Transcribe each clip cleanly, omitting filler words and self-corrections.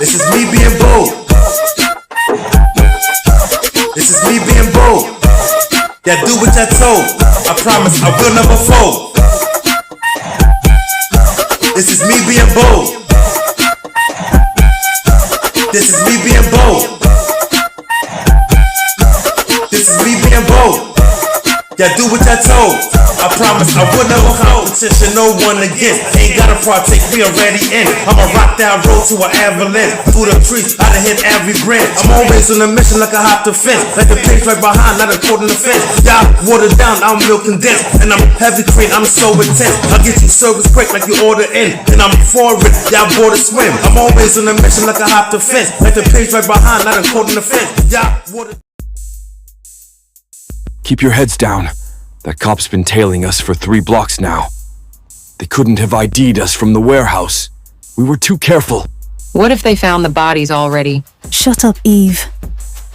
This is me being bold. This is me being bold. Yeah, do what I told. I promise I will never fold. This is me being bold. This is me being bold. This is me being bold. Yeah, do what I told. I promise I will never competition, no one against. Ain't gotta partake, we already in. I'ma rock down road to an avalanche. Through the trees, I done hit every branch. I'm always on a mission like I hop the fence. Like the page right behind, not a code in the fence. Y'all watered down, I'm milk condensed. And I'm heavy cream, I'm so intense. I'll get you service quick like you order in. And I'm for it, y'all board to swim. I'm always on a mission like I hop the fence. Like the page right behind, not a code in the fence. Y'all watered. Keep your heads down. That cop's been tailing us for 3 blocks now. They couldn't have ID'd us from the warehouse. We were too careful. What if they found the bodies already? Shut up, Eve.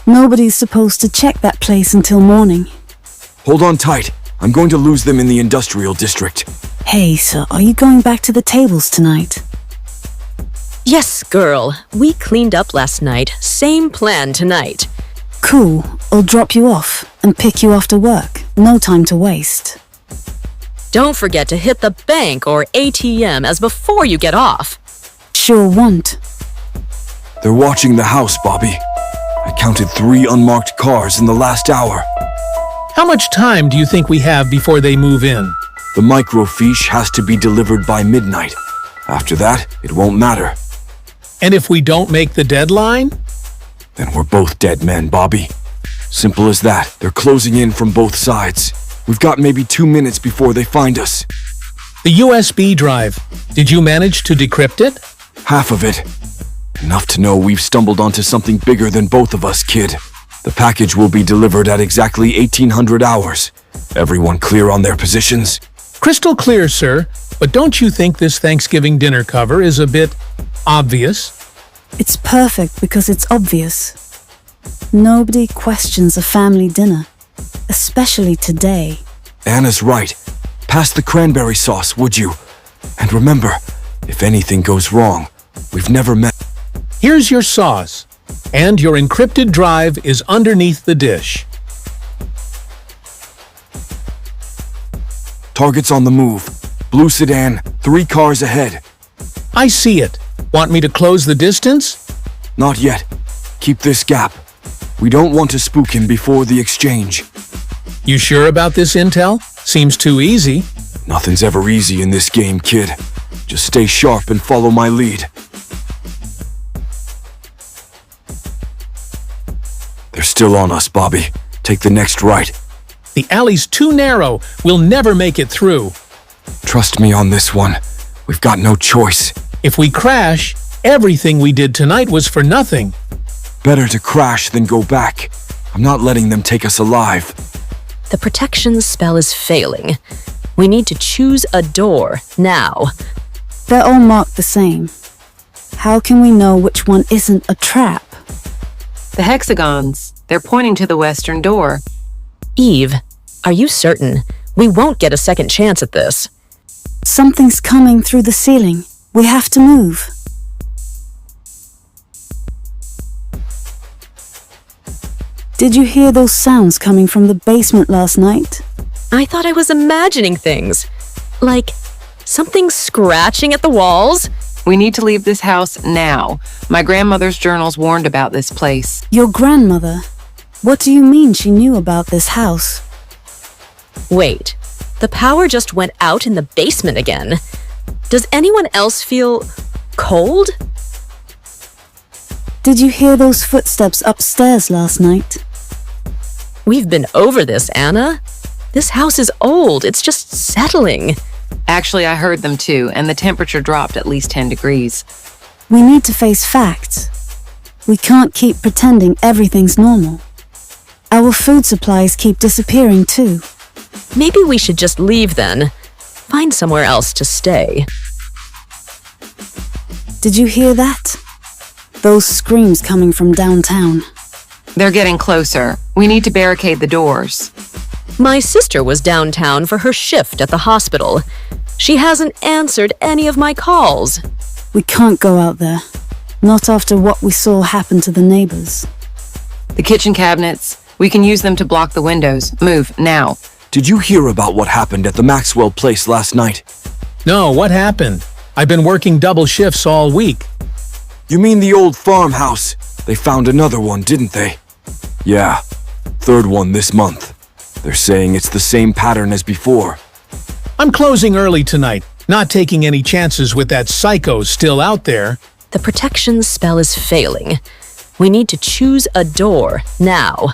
Nobody's supposed to check that place until morning. Hold on tight. I'm going to lose them in the industrial district. Hey, so are you going back to the tables tonight? Yes, girl. We cleaned up last night. Same plan tonight. Cool. I'll drop you off and pick you after work. No time to waste. Don't forget to hit the bank or ATM as before you get off. Sure won't. They're watching the house, Bobby. I counted 3 unmarked cars in the last hour. How much time do you think we have before they move in? The microfiche has to be delivered by midnight. After that, it won't matter. And if we don't make the deadline? Then we're both dead men, Bobby. Simple as that. They're closing in from both sides. We've got maybe 2 minutes before they find us. The USB drive. Did you manage to decrypt it? Half of it. Enough to know we've stumbled onto something bigger than both of us, kid. The package will be delivered at exactly 1800 hours. Everyone clear on their positions? Crystal clear, sir. But don't you think this Thanksgiving dinner cover is a bit obvious? It's perfect because it's obvious. Nobody questions a family dinner, especially today. Anna's right. Pass the cranberry sauce, would you? And remember, if anything goes wrong, we've never met. Here's your sauce. And your encrypted drive is underneath the dish. Target's on the move. Blue sedan, 3 cars ahead. I see it. Want me to close the distance? Not yet. Keep this gap. We don't want to spook him before the exchange. You sure about this intel? Seems too easy. Nothing's ever easy in this game, kid. Just stay sharp and follow my lead. They're still on us, Bobby. Take the next right. The alley's too narrow. We'll never make it through. Trust me on this one. We've got no choice. If we crash, everything we did tonight was for nothing. Better to crash than go back. I'm not letting them take us alive. The protection spell is failing. We need to choose a door now. They're all marked the same. How can we know which one isn't a trap? The hexagons. They're pointing to the western door. Eve, are you certain? We won't get a second chance at this. Something's coming through the ceiling. We have to move. Did you hear those sounds coming from the basement last night? I thought I was imagining things. Like something scratching at the walls. We need to leave this house now. My grandmother's journals warned about this place. Your grandmother? What do you mean she knew about this house? Wait, the power just went out in the basement again. Does anyone else feel cold? Did you hear those footsteps upstairs last night? We've been over this, Anna. This house is old. It's just settling. Actually, I heard them too, and the temperature dropped at least 10 degrees. We need to face facts. We can't keep pretending everything's normal. Our food supplies keep disappearing too. Maybe we should just leave then. Find somewhere else to stay. Did you hear that? Those screams coming from downtown. They're getting closer. We need to barricade the doors. My sister was downtown for her shift at the hospital. She hasn't answered any of my calls. We can't go out there. Not after what we saw happen to the neighbors. The kitchen cabinets, we can use them to block the windows. Move, now. Did you hear about what happened at the Maxwell place last night? No, what happened? I've been working double shifts all week. You mean the old farmhouse? They found another one, didn't they? Yeah, third one this month. They're saying it's the same pattern as before. I'm closing early tonight, not taking any chances with that psycho still out there. The protection spell is failing. We need to choose a door, now.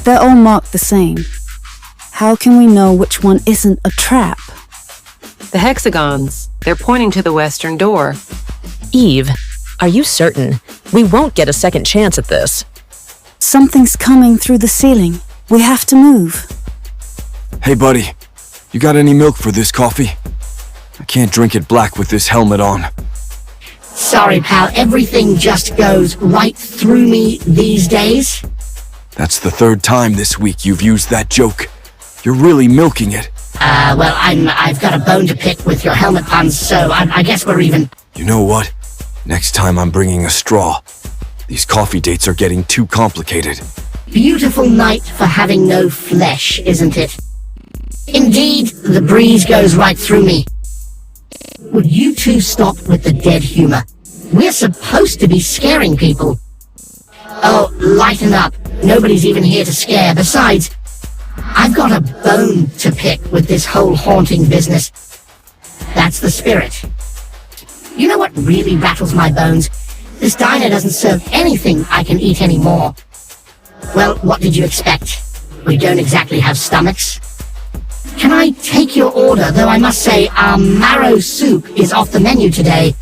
They're all marked the same. How can we know which one isn't a trap? The hexagons, they're pointing to the western door. Eve, are you certain? We won't get a second chance at this. Something's coming through the ceiling. We have to move. Hey buddy, you got any milk for this coffee? I can't drink it black with this helmet on. Sorry, pal, everything just goes right through me these days. That's the third time this week you've used that joke. You're really milking it. Well, I've got a bone to pick with your helmet puns, so I guess we're even. You know what? Next time I'm bringing a straw. These coffee dates are getting too complicated. Beautiful night for having no flesh, isn't it? Indeed, the breeze goes right through me. Would you two stop with the dead humor? We're supposed to be scaring people. Oh, lighten up. Nobody's even here to scare. Besides, I've got a bone to pick with this whole haunting business. That's the spirit. You know what really rattles my bones? This diner doesn't serve anything I can eat anymore. Well, what did you expect? We don't exactly have stomachs. Can I take your order? Though I must say, our marrow soup is off the menu today.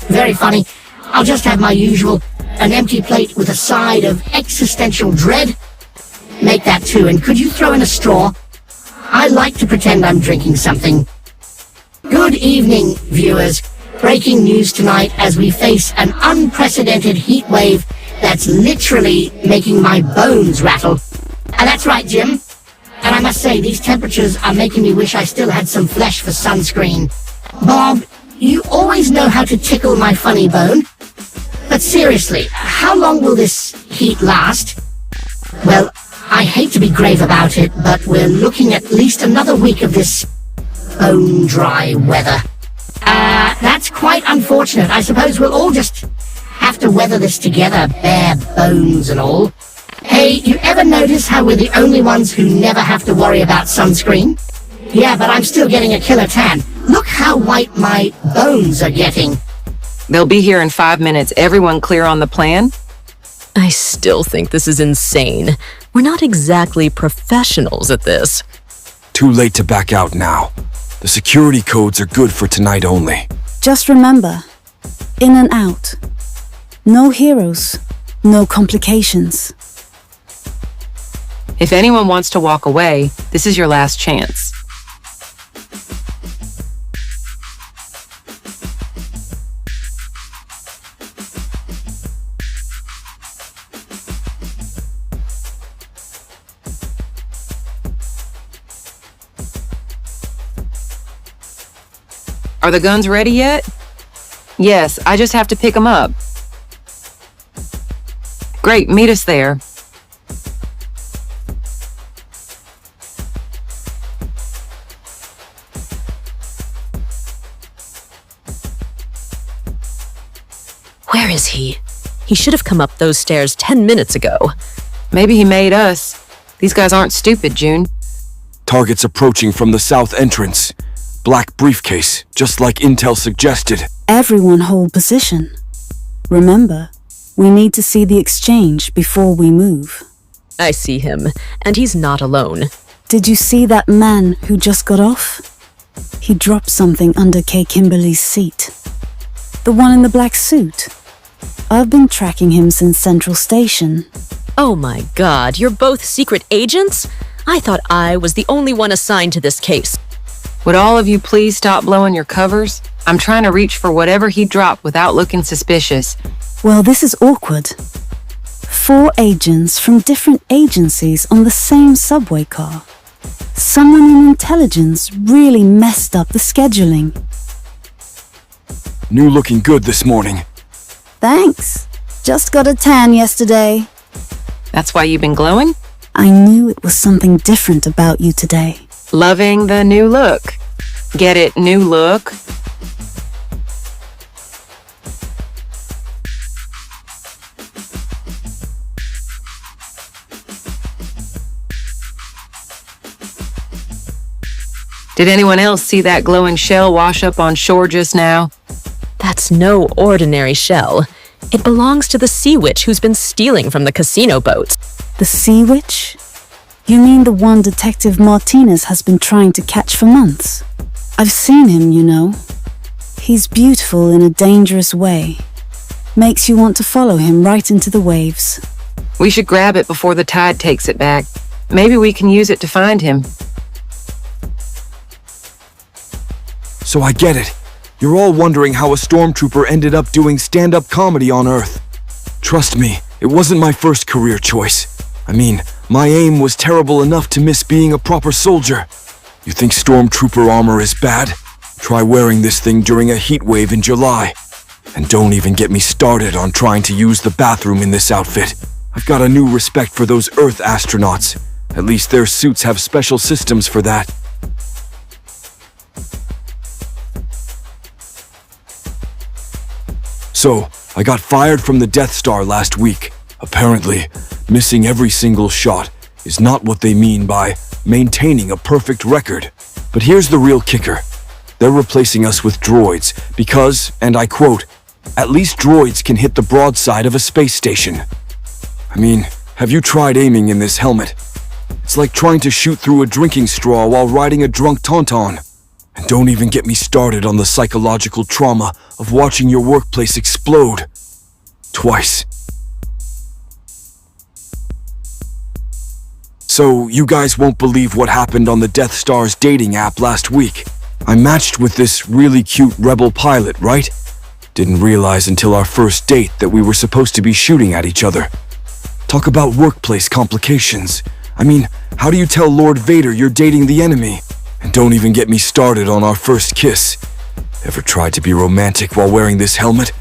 Very funny. I'll just have my usual, an empty plate with a side of existential dread. Make that too, and could you throw in a straw? I like to pretend I'm drinking something. Good evening, viewers. Breaking news tonight as we face an unprecedented heat wave that's literally making my bones rattle. And that's right, Jim. And I must say, these temperatures are making me wish I still had some flesh for sunscreen. Bob, you always know how to tickle my funny bone. But seriously, how long will this heat last? Well, I hate to be grave about it, but we're looking at least another week of this bone-dry weather. That's quite unfortunate. I suppose we'll all just have to weather this together, bare bones and all. Hey, you ever notice how we're the only ones who never have to worry about sunscreen? Yeah, but I'm still getting a killer tan. Look how white my bones are getting. They'll be here in 5 minutes. Everyone clear on the plan? I still think this is insane. We're not exactly professionals at this. Too late to back out now. The security codes are good for tonight only. Just remember, in and out. No heroes, no complications. If anyone wants to walk away, this is your last chance. Are the guns ready yet? Yes, I just have to pick them up. Great, meet us there. Where is he? He should have come up those stairs 10 minutes ago. Maybe he made us. These guys aren't stupid, June. Target's approaching from the south entrance. Black briefcase, just like Intel suggested. Everyone hold position. Remember, we need to see the exchange before we move. I see him, and he's not alone. Did you see that man who just got off? He dropped something under Kay Kimberly's seat. The one in the black suit. I've been tracking him since Central Station. Oh my god, you're both secret agents? I thought I was the only one assigned to this case. Would all of you please stop blowing your covers? I'm trying to reach for whatever he dropped without looking suspicious. Well, this is awkward. 4 agents from different agencies on the same subway car. Someone in intelligence really messed up the scheduling. New looking good this morning. Thanks. Just got a tan yesterday. That's why you've been glowing? I knew it was something different about you today. Loving the new look. Get it, new look? Did anyone else see that glowing shell wash up on shore just now? That's no ordinary shell. It belongs to the sea witch who's been stealing from the casino boats. The Sea Witch? You mean the one Detective Martinez has been trying to catch for months? I've seen him, you know. He's beautiful in a dangerous way. Makes you want to follow him right into the waves. We should grab it before the tide takes it back. Maybe we can use it to find him. So I get it. You're all wondering how a stormtrooper ended up doing stand-up comedy on Earth. Trust me, it wasn't my first career choice. I mean, my aim was terrible enough to miss being a proper soldier. You think stormtrooper armor is bad? Try wearing this thing during a heat wave in July. And don't even get me started on trying to use the bathroom in this outfit. I've got a new respect for those Earth astronauts. At least their suits have special systems for that. So, I got fired from the Death Star last week. Apparently, missing every single shot is not what they mean by maintaining a perfect record. But here's the real kicker. They're replacing us with droids because, and I quote, "At least droids can hit the broadside of a space station." I mean, have you tried aiming in this helmet? It's like trying to shoot through a drinking straw while riding a drunk tauntaun. And don't even get me started on the psychological trauma of watching your workplace explode. Twice. So, you guys won't believe what happened on the Death Star's dating app last week. I matched with this really cute rebel pilot, right? Didn't realize until our first date that we were supposed to be shooting at each other. Talk about workplace complications. I mean, how do you tell Lord Vader you're dating the enemy? And don't even get me started on our first kiss. Ever tried to be romantic while wearing this helmet?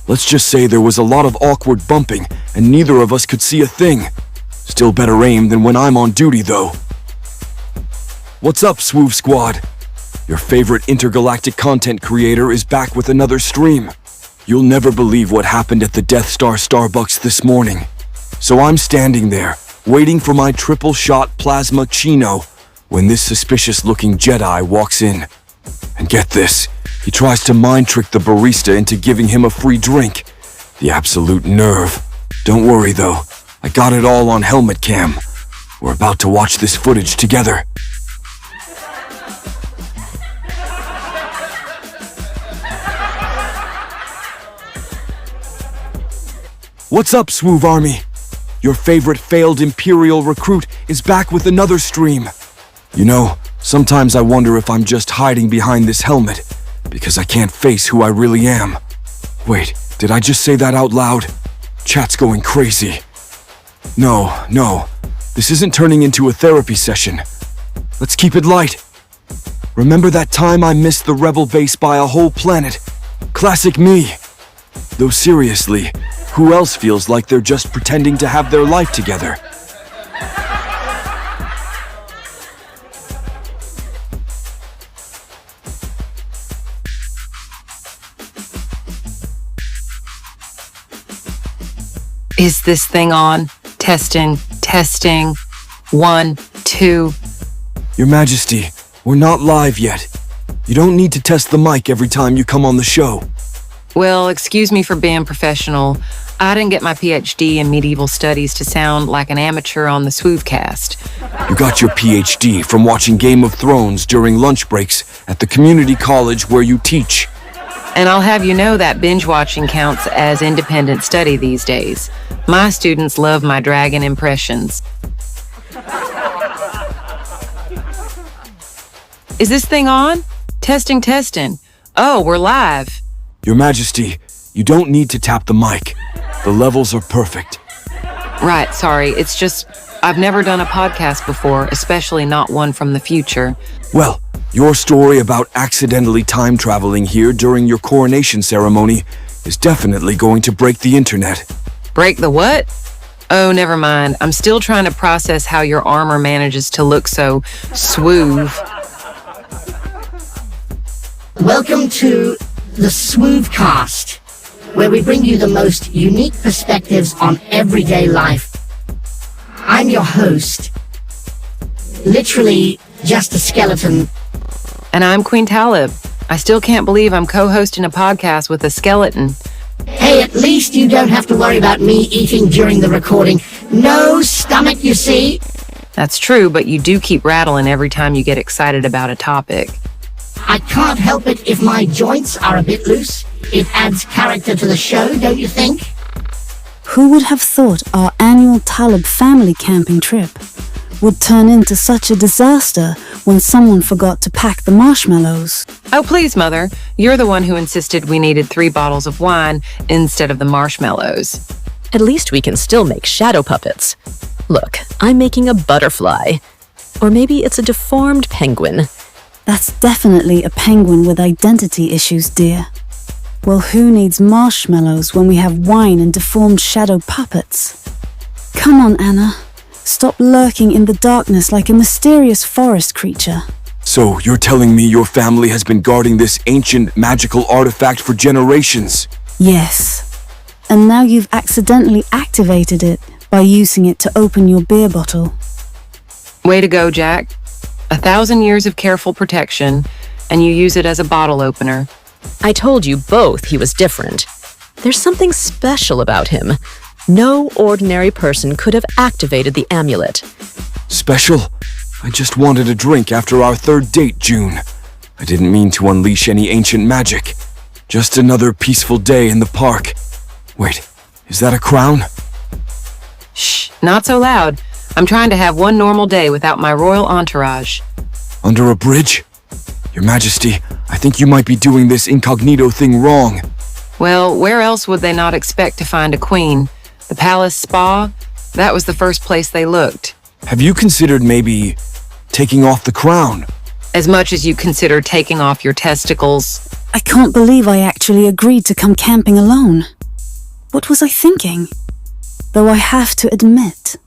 Let's just say there was a lot of awkward bumping, and neither of us could see a thing. Still better aim than when I'm on duty, though. What's up, Swoove Squad? Your favorite intergalactic content creator is back with another stream. You'll never believe what happened at the Death Star Starbucks this morning. So I'm standing there, waiting for my triple-shot plasma chino, when this suspicious-looking Jedi walks in. And get this, he tries to mind-trick the barista into giving him a free drink. The absolute nerve. Don't worry, though. I got it all on helmet cam. We're about to watch this footage together. What's up, Swoove Army? Your favorite failed Imperial recruit is back with another stream. You know, sometimes I wonder if I'm just hiding behind this helmet, because I can't face who I really am. Wait, did I just say that out loud? Chat's going crazy. No, this isn't turning into a therapy session. Let's keep it light. Remember that time I missed the rebel base by a whole planet? Classic me. Though seriously, who else feels like they're just pretending to have their life together? Is this thing on? Testing. 1, 2. Your Majesty, we're not live yet. You don't need to test the mic every time you come on the show. Well, excuse me for being professional. I didn't get my PhD in medieval studies to sound like an amateur on the Swoovecast. You got your PhD from watching Game of Thrones during lunch breaks at the community college where you teach. And I'll have you know that binge watching counts as independent study these days. My students love my dragon impressions. Is this thing on? Testing. Oh, we're live. Your Majesty, you don't need to tap the mic. The levels are perfect. Right, sorry. It's just, I've never done a podcast before, especially not one from the future. Well, your story about accidentally time traveling here during your coronation ceremony is definitely going to break the internet. Break the what? Oh, never mind. I'm still trying to process how your armor manages to look so swoove. Welcome to the Swoovecast, where we bring you the most unique perspectives on everyday life. I'm your host, literally just a skeleton. And I'm Queen Talib. I still can't believe I'm co-hosting a podcast with a skeleton. Hey, at least you don't have to worry about me eating during the recording. No stomach, you see? That's true, but you do keep rattling every time you get excited about a topic. I can't help it if my joints are a bit loose. It adds character to the show, don't you think? Who would have thought our annual Talib family camping trip would turn into such a disaster when someone forgot to pack the marshmallows? Oh, please, Mother. You're the one who insisted we needed 3 bottles of wine instead of the marshmallows. At least we can still make shadow puppets. Look, I'm making a butterfly. Or maybe it's a deformed penguin. That's definitely a penguin with identity issues, dear. Well, who needs marshmallows when we have wine and deformed shadow puppets? Come on, Anna. Stop lurking in the darkness like a mysterious forest creature. So, you're telling me your family has been guarding this ancient magical artifact for generations? Yes. And now you've accidentally activated it by using it to open your beer bottle. Way to go, Jack. 1,000 years of careful protection, and you use it as a bottle opener. I told you both he was different. There's something special about him. No ordinary person could have activated the amulet. Special? I just wanted a drink after our 3rd date, June. I didn't mean to unleash any ancient magic. Just another peaceful day in the park. Wait, is that a crown? Shh, not so loud. I'm trying to have one normal day without my royal entourage. Under a bridge? Your Majesty, I think you might be doing this incognito thing wrong. Well, where else would they not expect to find a queen? The palace spa? That was the first place they looked. Have you considered maybe taking off the crown? As much as you consider taking off your testicles. I can't believe I actually agreed to come camping alone. What was I thinking? Though I have to admit,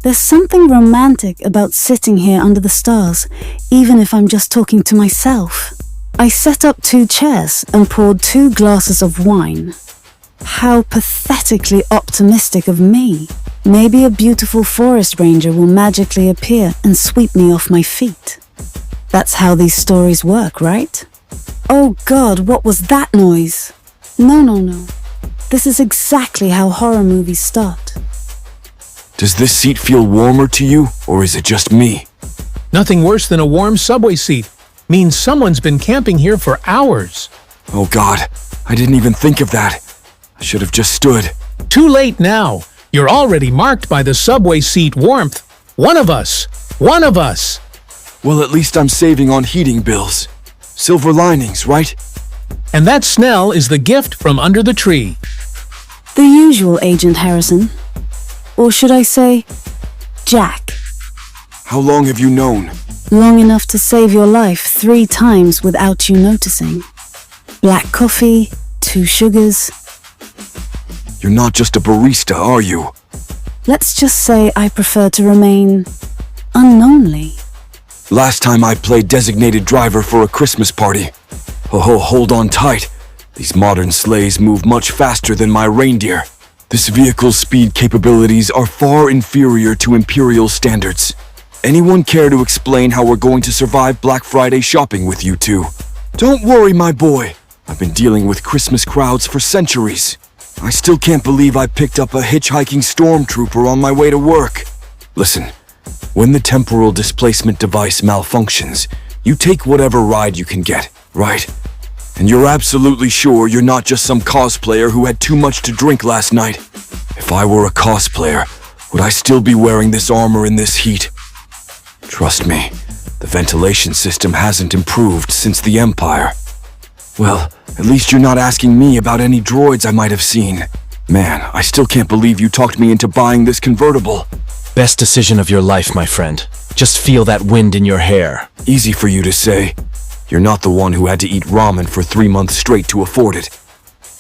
there's something romantic about sitting here under the stars, even if I'm just talking to myself. I set up 2 chairs and poured 2 glasses of wine. How pathetically optimistic of me. Maybe a beautiful forest ranger will magically appear and sweep me off my feet. That's how these stories work, right? Oh God, what was that noise? No. This is exactly how horror movies start. Does this seat feel warmer to you, or is it just me? Nothing worse than a warm subway seat. Means someone's been camping here for hours. Oh God, I didn't even think of that. I should have just stood. Too late now. You're already marked by the subway seat warmth. One of us. Well, at least I'm saving on heating bills. Silver linings, right? And that Snell is the gift from under the tree. The usual, Agent Harrison. Or should I say, Jack. How long have you known? Long enough to save your life 3 times without you noticing. Black coffee, 2 sugars. You're not just a barista, are you? Let's just say I prefer to remain unknownly. Last time I played designated driver for a Christmas party. Oh, hold on tight. These modern sleighs move much faster than my reindeer. This vehicle's speed capabilities are far inferior to Imperial standards. Anyone care to explain how we're going to survive Black Friday shopping with you two? Don't worry, my boy. I've been dealing with Christmas crowds for centuries. I still can't believe I picked up a hitchhiking stormtrooper on my way to work. Listen, when the temporal displacement device malfunctions, you take whatever ride you can get, right? And you're absolutely sure you're not just some cosplayer who had too much to drink last night. If I were a cosplayer, would I still be wearing this armor in this heat? Trust me, the ventilation system hasn't improved since the Empire. Well, at least you're not asking me about any droids I might have seen. Man, I still can't believe you talked me into buying this convertible. Best decision of your life, my friend. Just feel that wind in your hair. Easy for you to say. You're not the one who had to eat ramen for 3 months straight to afford it.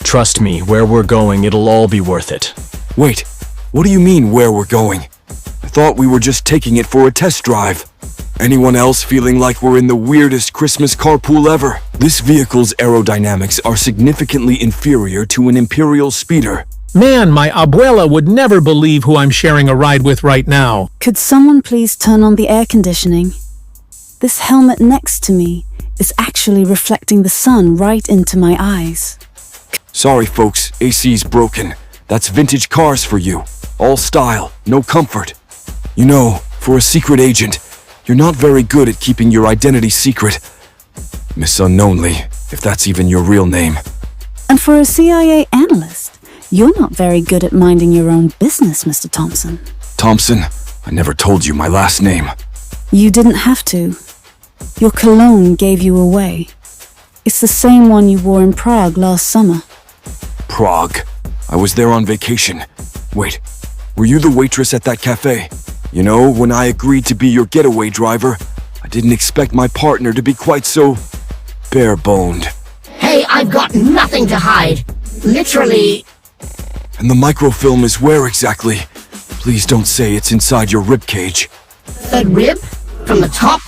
Trust me, where we're going, it'll all be worth it. Wait, what do you mean where we're going? I thought we were just taking it for a test drive. Anyone else feeling like we're in the weirdest Christmas carpool ever? This vehicle's aerodynamics are significantly inferior to an Imperial speeder. Man, my abuela would never believe who I'm sharing a ride with right now. Could someone please turn on the air conditioning? This helmet next to me is actually reflecting the sun right into my eyes. Sorry folks, AC's broken. That's vintage cars for you. All style, no comfort. You know, for a secret agent, you're not very good at keeping your identity secret. Miss Unknownly, if that's even your real name. And for a CIA analyst, you're not very good at minding your own business, Mr. Thompson. Thompson, I never told you my last name. You didn't have to. Your cologne gave you away. It's the same one you wore in Prague last summer. Prague. I was there on vacation. Wait, were you the waitress at that cafe? You know, when I agreed to be your getaway driver, I didn't expect my partner to be quite so bare-boned. Hey, I've got nothing to hide. Literally. And the microfilm is where exactly? Please don't say it's inside your ribcage. Third rib? From the top?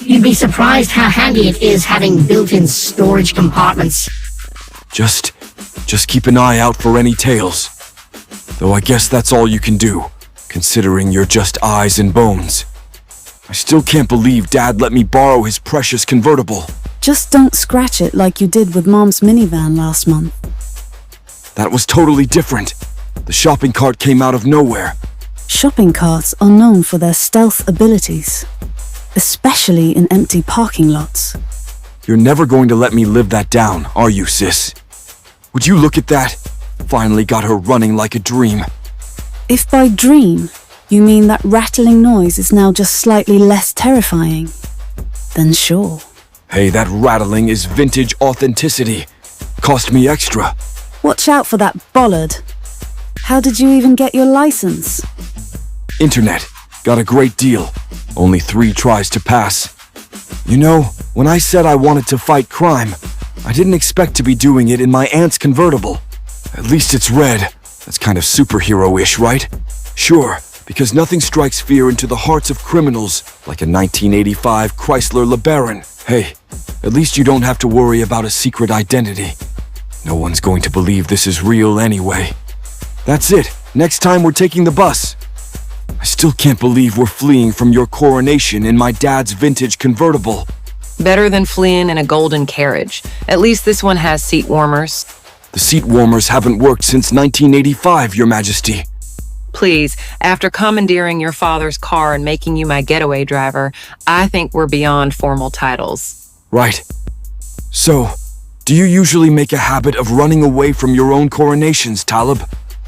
You'd be surprised how handy it is having built-in storage compartments. Just keep an eye out for any tails. Though I guess that's all you can do, considering you're just eyes and bones. I still can't believe Dad let me borrow his precious convertible. Just don't scratch it like you did with Mom's minivan last month. That was totally different. The shopping cart came out of nowhere. Shopping carts are known for their stealth abilities, especially in empty parking lots. You're never going to let me live that down, are you, sis? Would you look at that? Finally got her running like a dream. If by dream you mean that rattling noise is now just slightly less terrifying, then sure. Hey, that rattling is vintage authenticity. Cost me extra. Watch out for that bollard. How did you even get your license? Internet. Got a great deal. Only 3 tries to pass. You know, when I said I wanted to fight crime, I didn't expect to be doing it in my aunt's convertible. At least it's red. That's kind of superhero-ish, right? Sure, because nothing strikes fear into the hearts of criminals like a 1985 Chrysler LeBaron. Hey, at least you don't have to worry about a secret identity. No one's going to believe this is real anyway. That's it. Next time we're taking the bus. I still can't believe we're fleeing from your coronation in my dad's vintage convertible. Better than fleeing in a golden carriage. At least this one has seat warmers. The seat warmers haven't worked since 1985, Your Majesty. Please, after commandeering your father's car and making you my getaway driver, I think we're beyond formal titles. Right. So, do you usually make a habit of running away from your own coronations, Talib?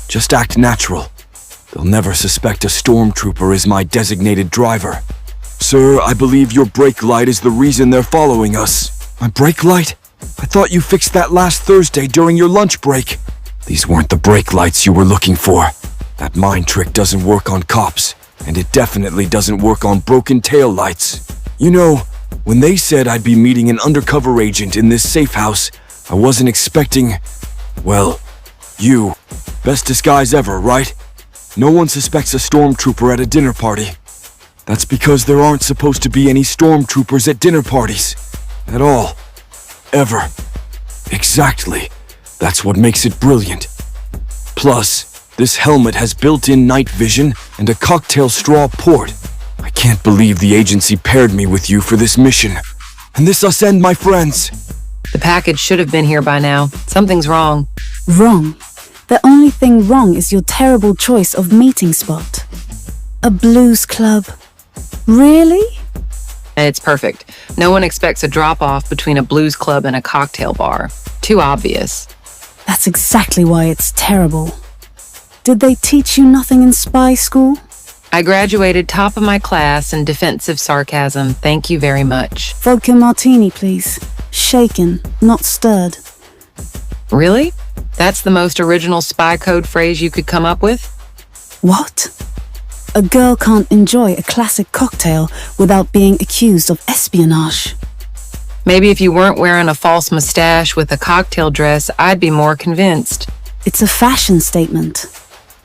Just act natural. They'll never suspect a stormtrooper is my designated driver. Sir, I believe your brake light is the reason they're following us. My brake light? I thought you fixed that last Thursday during your lunch break. These weren't the brake lights you were looking for. That mind trick doesn't work on cops, and it definitely doesn't work on broken tail lights. You know, when they said I'd be meeting an undercover agent in this safe house, I wasn't expecting, well, you. Best disguise ever, right? No one suspects a stormtrooper at a dinner party. That's because there aren't supposed to be any stormtroopers at dinner parties. At all. Ever. Exactly. That's what makes it brilliant. Plus, this helmet has built-in night vision and a cocktail straw port. I can't believe the agency paired me with you for this mission. And this us end, my friends. The package should have been here by now. Something's wrong. Wrong? The only thing wrong is your terrible choice of meeting spot. A blues club. Really? It's perfect. No one expects a drop-off between a blues club and a cocktail bar. Too obvious. That's exactly why it's terrible. Did they teach you nothing in spy school? I graduated top of my class in defensive sarcasm. Thank you very much. Vodka martini, please. Shaken, not stirred. Really? That's the most original spy code phrase you could come up with? What? A girl can't enjoy a classic cocktail without being accused of espionage. Maybe if you weren't wearing a false mustache with a cocktail dress, I'd be more convinced. It's a fashion statement.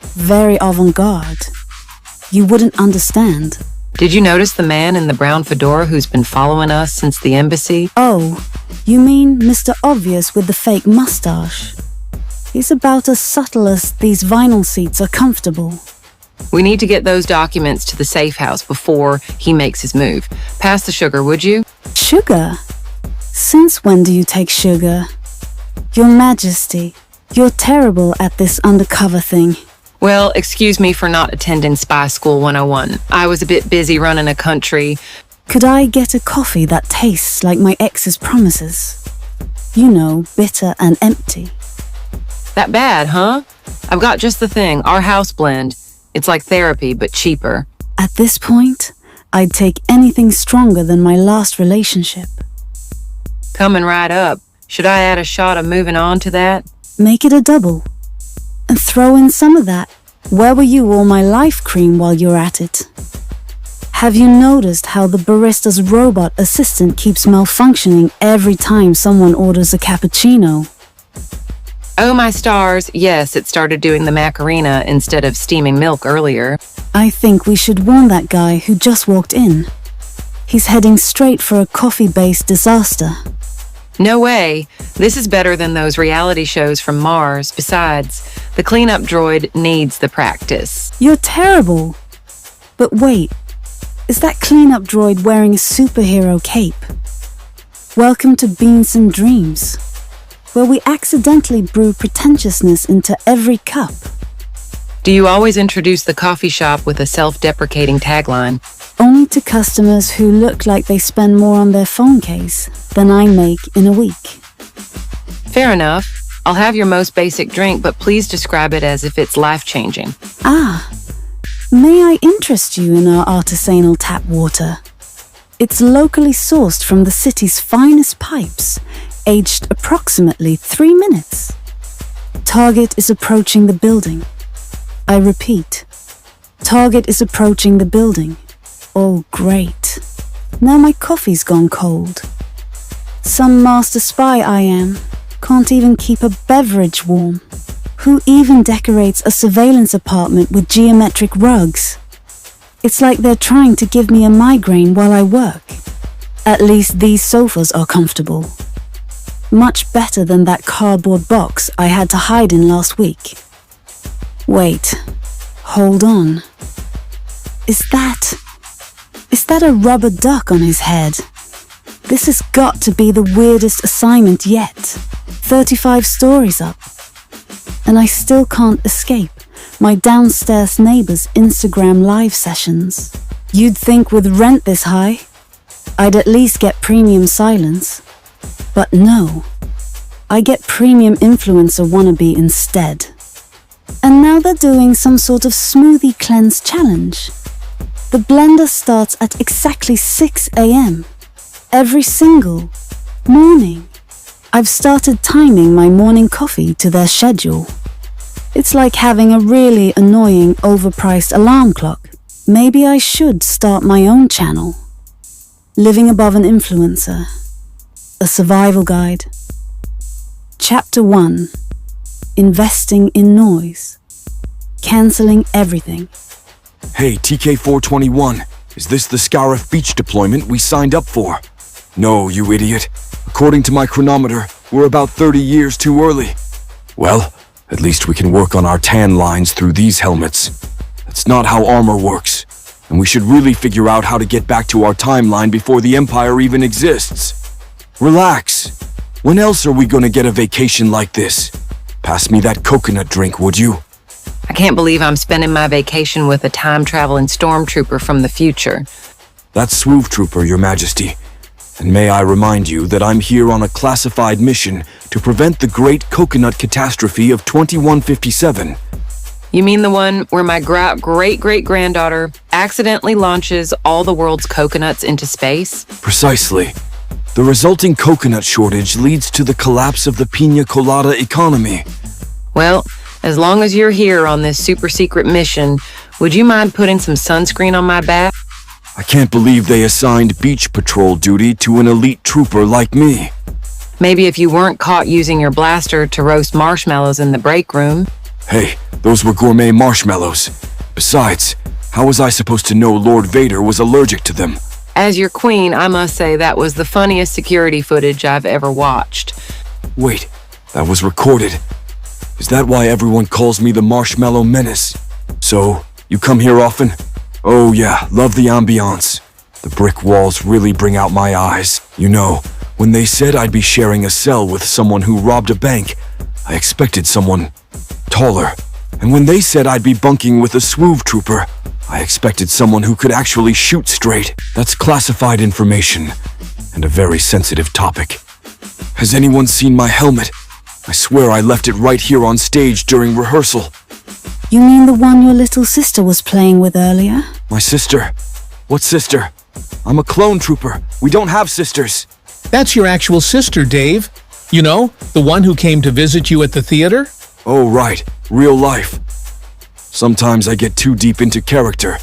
Very avant-garde. You wouldn't understand. Did you notice the man in the brown fedora who's been following us since the embassy? Oh, you mean Mr. Obvious with the fake mustache? He's about as subtle as these vinyl seats are comfortable. We need to get those documents to the safe house before he makes his move. Pass the sugar, would you? Sugar? Since when do you take sugar? Your Majesty, you're terrible at this undercover thing. Well, excuse me for not attending Spy School 101. I was a bit busy running a country. Could I get a coffee that tastes like my ex's promises? You know, bitter and empty. That bad, huh? I've got just the thing, our house blend. It's like therapy, but cheaper. At this point, I'd take anything stronger than my last relationship. Coming right up. Should I add a shot of moving on to that? Make it a double. And throw in some of that "Where were you all my life" cream while you're at it. Have you noticed how the barista's robot assistant keeps malfunctioning every time someone orders a cappuccino? Oh, my stars. Yes, it started doing the Macarena instead of steaming milk earlier. I think we should warn that guy who just walked in. He's heading straight for a coffee-based disaster. No way. This is better than those reality shows from Mars. Besides, the cleanup droid needs the practice. You're terrible. But wait, is that cleanup droid wearing a superhero cape? Welcome to Beans and Dreams, where we accidentally brew pretentiousness into every cup. Do you always introduce the coffee shop with a self-deprecating tagline? Only to customers who look like they spend more on their phone case than I make in a week. Fair enough. I'll have your most basic drink, but please describe it as if it's life-changing. Ah, may I interest you in our artisanal tap water? It's locally sourced from the city's finest pipes, aged approximately 3 minutes. Target is approaching the building. I repeat, Target is approaching the building. Oh, great. Now my coffee's gone cold. Some master spy I am. Can't even keep a beverage warm. Who even decorates a surveillance apartment with geometric rugs? It's like they're trying to give me a migraine while I work. At least these sofas are comfortable. Much better than that cardboard box I had to hide in last week. Wait, hold on. Is that a rubber duck on his head? This has got to be the weirdest assignment yet. 35 stories up. And I still can't escape my downstairs neighbor's Instagram live sessions. You'd think with rent this high, I'd at least get premium silence. But no, I get premium influencer wannabe instead. And now they're doing some sort of smoothie cleanse challenge. The blender starts at exactly 6 a.m. every single morning. I've started timing my morning coffee to their schedule. It's like having a really annoying, overpriced alarm clock. Maybe I should start my own channel. Living above an influencer. A survival guide. Chapter 1. Investing in noise. Canceling everything. Hey, TK-421, is this the Scarif Beach deployment we signed up for? No, you idiot. According to my chronometer, we're about 30 years too early. Well, at least we can work on our tan lines through these helmets. That's not how armor works, and we should really figure out how to get back to our timeline before the Empire even exists. Relax. When else are we gonna get a vacation like this? Pass me that coconut drink, would you? I can't believe I'm spending my vacation with a time-traveling stormtrooper from the future. That's Swoove Trooper, Your Majesty. And may I remind you that I'm here on a classified mission to prevent the great coconut catastrophe of 2157. You mean the one where my great-great-granddaughter accidentally launches all the world's coconuts into space? Precisely. The resulting coconut shortage leads to the collapse of the Pina Colada economy. Well, as long as you're here on this super-secret mission, would you mind putting some sunscreen on my back? I can't believe they assigned beach patrol duty to an elite trooper like me. Maybe if you weren't caught using your blaster to roast marshmallows in the break room. Hey, those were gourmet marshmallows. Besides, how was I supposed to know Lord Vader was allergic to them? As your queen, I must say that was the funniest security footage I've ever watched. Wait, that was recorded. Is that why everyone calls me the Marshmallow Menace? So, you come here often? Oh yeah, love the ambiance. The brick walls really bring out my eyes. You know, when they said I'd be sharing a cell with someone who robbed a bank, I expected someone taller. And when they said I'd be bunking with a SWOV trooper, I expected someone who could actually shoot straight. That's classified information, and a very sensitive topic. Has anyone seen my helmet? I swear I left it right here on stage during rehearsal. You mean the one your little sister was playing with earlier? My sister? What sister? I'm a clone trooper. We don't have sisters. That's your actual sister, Dave. You know, the one who came to visit you at the theater? Oh, right. Real life. Sometimes I get too deep into character.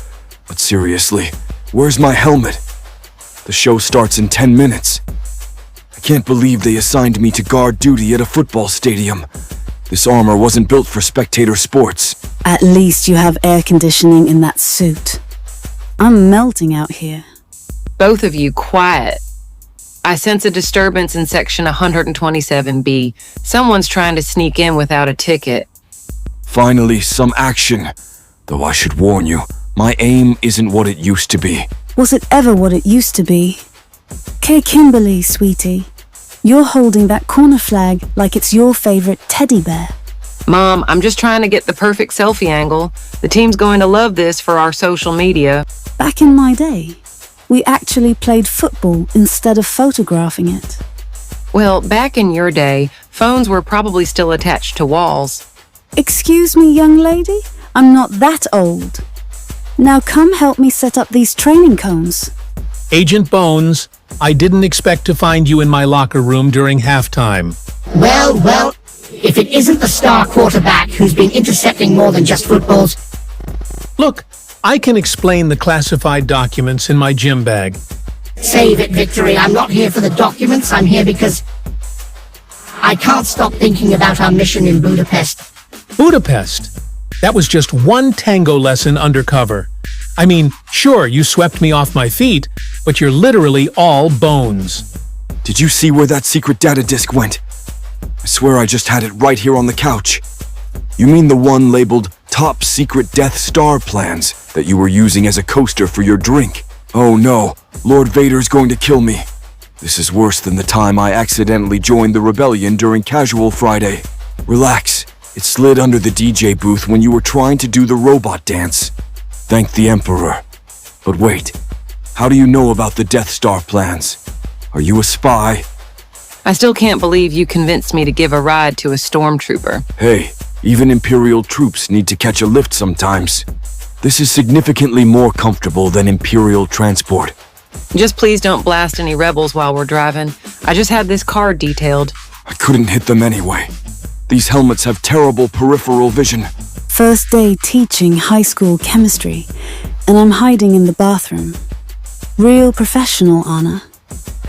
But seriously, where's my helmet? The show starts in 10 minutes. I can't believe they assigned me to guard duty at a football stadium. This armor wasn't built for spectator sports. At least you have air conditioning in that suit. I'm melting out here. Both of you, quiet. I sense a disturbance in section 127B. Someone's trying to sneak in without a ticket. Finally, some action. Though I should warn you, my aim isn't what it used to be. Was it ever what it used to be? Kay Kimberly, sweetie. You're holding that corner flag like it's your favorite teddy bear. Mom, I'm just trying to get the perfect selfie angle. The team's going to love this for our social media. Back in my day, we actually played football instead of photographing it. Well, back in your day, phones were probably still attached to walls. Excuse me, young lady? I'm not that old. Now come help me set up these training cones. Agent Bones, I didn't expect to find you in my locker room during halftime. Well, if it isn't the star quarterback who's been intercepting more than just footballs. Look, I can explain the classified documents in my gym bag. Save it, Victory. I'm not here for the documents. I'm here because I can't stop thinking about our mission in Budapest. Budapest? That was just one tango lesson undercover. I mean, sure, you swept me off my feet, but you're literally all bones. Did you see where that secret data disk went? I swear I just had it right here on the couch. You mean the one labeled Top Secret Death Star Plans that you were using as a coaster for your drink? Oh no, Lord Vader's going to kill me. This is worse than the time I accidentally joined the rebellion during Casual Friday. Relax, it slid under the DJ booth when you were trying to do the robot dance. Thank the Emperor. But wait, how do you know about the Death Star plans? Are you a spy? I still can't believe you convinced me to give a ride to a stormtrooper. Hey, even Imperial troops need to catch a lift sometimes. This is significantly more comfortable than Imperial transport. Just please don't blast any rebels while we're driving. I just had this car detailed. I couldn't hit them anyway. These helmets have terrible peripheral vision. First day teaching high school chemistry, and I'm hiding in the bathroom. Real professional, Anna.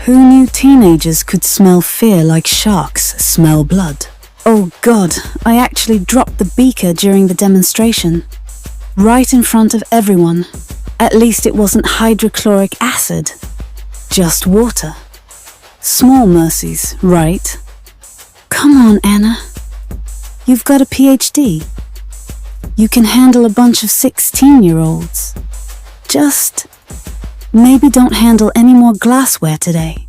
Who knew teenagers could smell fear like sharks smell blood? Oh God, I actually dropped the beaker during the demonstration. Right in front of everyone. At least it wasn't hydrochloric acid. Just water. Small mercies, right? Come on, Anna. You've got a PhD. You can handle a bunch of 16-year-olds. Just maybe don't handle any more glassware today.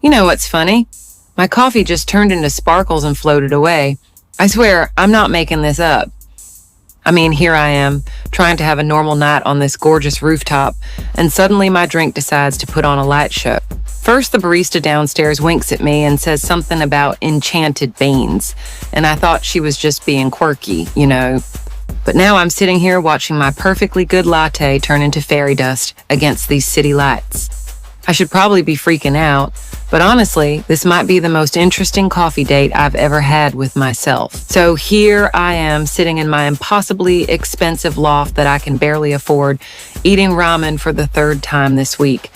You know what's funny? My coffee just turned into sparkles and floated away. I swear, I'm not making this up. I mean, here I am, trying to have a normal night on this gorgeous rooftop, and suddenly my drink decides to put on a light show. First, the barista downstairs winks at me and says something about enchanted beans, and I thought she was just being quirky, you know. But now I'm sitting here watching my perfectly good latte turn into fairy dust against these city lights. I should probably be freaking out, but honestly, this might be the most interesting coffee date I've ever had with myself. So here I am sitting in my impossibly expensive loft that I can barely afford, eating ramen for the third time this week.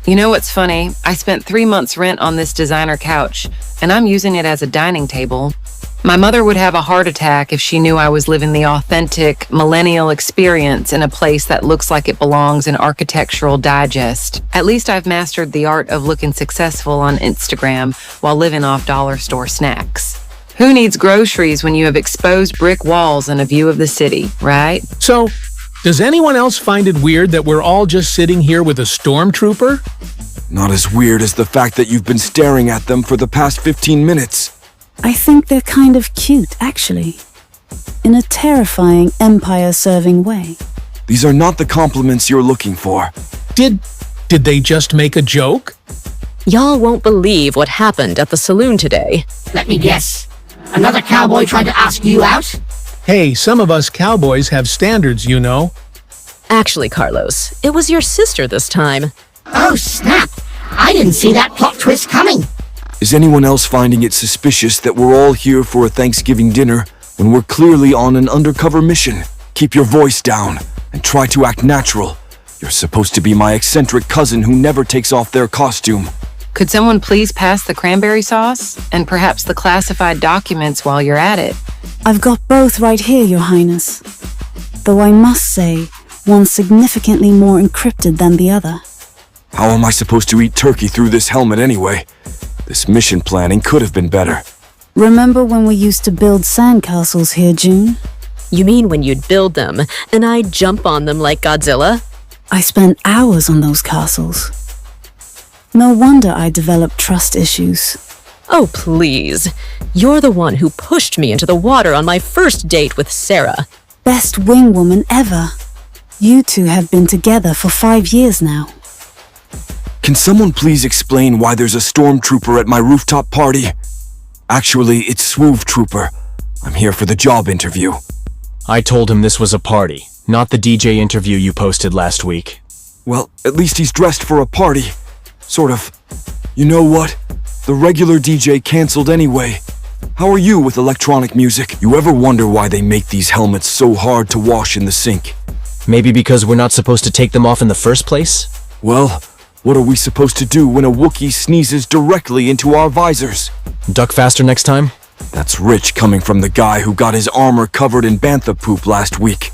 You know what's funny? I spent 3 months rent on this designer couch, and I'm using it as a dining table. My mother would have a heart attack if she knew I was living the authentic millennial experience in a place that looks like it belongs in Architectural Digest. At least I've mastered the art of looking successful on Instagram while living off dollar store snacks. Who needs groceries when you have exposed brick walls and a view of the city, right? So, does anyone else find it weird that we're all just sitting here with a stormtrooper? Not as weird as the fact that you've been staring at them for the past 15 minutes. I think they're kind of cute, actually. In a terrifying, empire-serving way. These are not the compliments you're looking for. Did they just make a joke? Y'all won't believe what happened at the saloon today. Let me guess. Another cowboy tried to ask you out? Hey, some of us cowboys have standards, you know. Actually, Carlos, it was your sister this time. Oh, snap! I didn't see that plot twist coming. Is anyone else finding it suspicious that we're all here for a Thanksgiving dinner when we're clearly on an undercover mission? Keep your voice down and try to act natural. You're supposed to be my eccentric cousin who never takes off their costume. Could someone please pass the cranberry sauce and perhaps the classified documents while you're at it? I've got both right here, Your Highness. Though I must say, one's significantly more encrypted than the other. How am I supposed to eat turkey through this helmet anyway? This mission planning could have been better. Remember when we used to build sandcastles here, June? You mean when you'd build them, and I'd jump on them like Godzilla? I spent hours on those castles. No wonder I developed trust issues. Oh, please. You're the one who pushed me into the water on my first date with Sarah. Best wing woman ever. You two have been together for 5 years now. Can someone please explain why there's a stormtrooper at my rooftop party? Actually, it's Swoove Trooper. I'm here for the job interview. I told him this was a party, not the DJ interview you posted last week. Well, at least he's dressed for a party. Sort of. You know what? The regular DJ canceled anyway. How are you with electronic music? You ever wonder why they make these helmets so hard to wash in the sink? Maybe because we're not supposed to take them off in the first place? Well, what are we supposed to do when a Wookiee sneezes directly into our visors? Duck faster next time? That's rich coming from the guy who got his armor covered in bantha poop last week.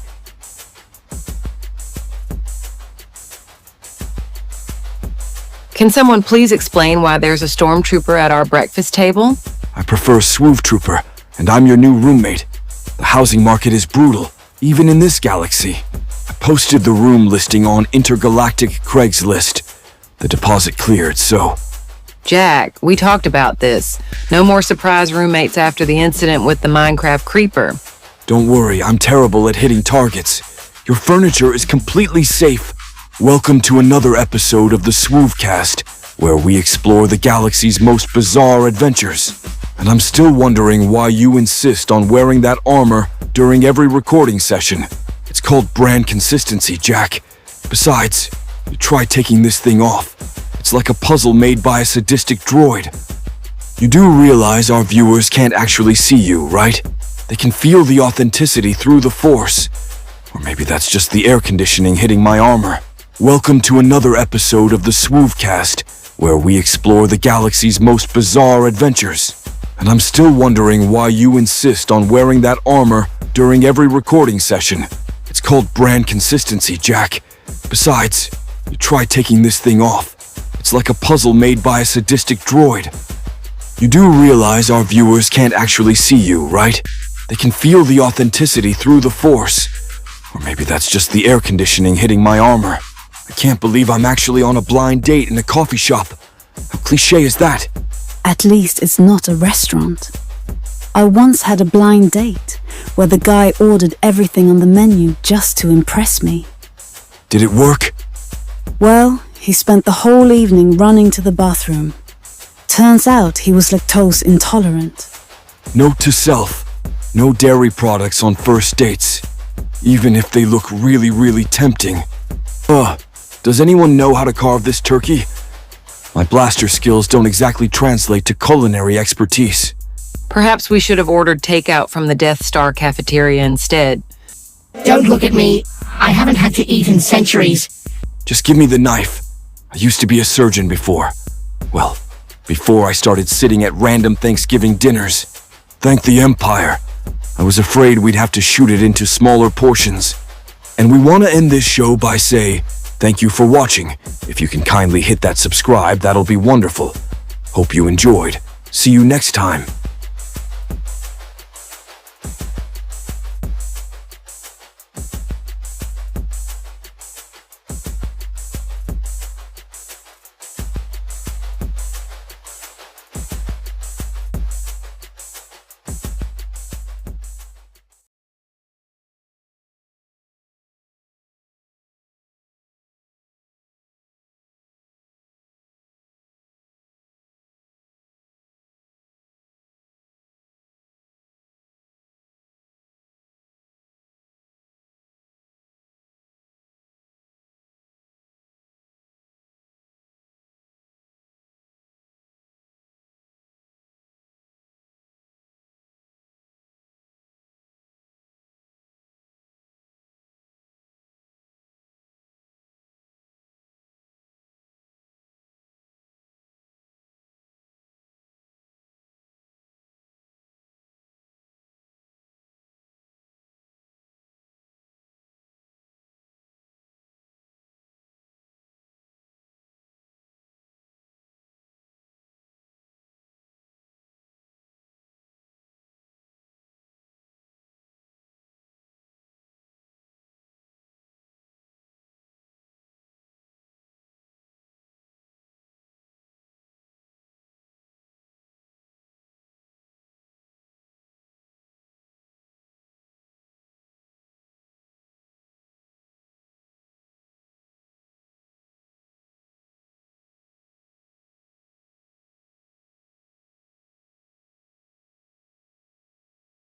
Can someone please explain why there's a stormtrooper at our breakfast table? I prefer Swoove Trooper, and I'm your new roommate. The housing market is brutal, even in this galaxy. I posted the room listing on Intergalactic Craigslist. The deposit cleared, so... Jack, we talked about this. No more surprise roommates after the incident with the Minecraft creeper. Don't worry, I'm terrible at hitting targets. Your furniture is completely safe. Welcome to another episode of the Swoovecast, where we explore the galaxy's most bizarre adventures. And I'm still wondering why you insist on wearing that armor during every recording session. It's called brand consistency, Jack. Besides, you try taking this thing off. It's like a puzzle made by a sadistic droid. You do realize our viewers can't actually see you, right? They can feel the authenticity through the Force. Or maybe that's just the air conditioning hitting my armor. Welcome to another episode of the Swoovecast, where we explore the galaxy's most bizarre adventures. And I'm still wondering why you insist on wearing that armor during every recording session. It's called brand consistency, Jack. Besides, you try taking this thing off. It's like a puzzle made by a sadistic droid. You do realize our viewers can't actually see you, right? They can feel the authenticity through the Force. Or maybe that's just the air conditioning hitting my armor. I can't believe I'm actually on a blind date in a coffee shop. How cliché is that? At least it's not a restaurant. I once had a blind date where the guy ordered everything on the menu just to impress me. Did it work? Well, he spent the whole evening running to the bathroom. Turns out he was lactose intolerant. Note to self, no dairy products on first dates, even if they look really, really tempting. Does anyone know how to carve this turkey? My blaster skills don't exactly translate to culinary expertise. Perhaps we should have ordered takeout from the Death Star cafeteria instead. Don't look at me. I haven't had to eat in centuries. Just give me the knife. I used to be a surgeon before. Well, before I started sitting at random Thanksgiving dinners. Thank the Empire. I was afraid we'd have to shoot it into smaller portions. And we want to end this show by saying, thank you for watching. If you can kindly hit that subscribe, that'll be wonderful. Hope you enjoyed. See you next time.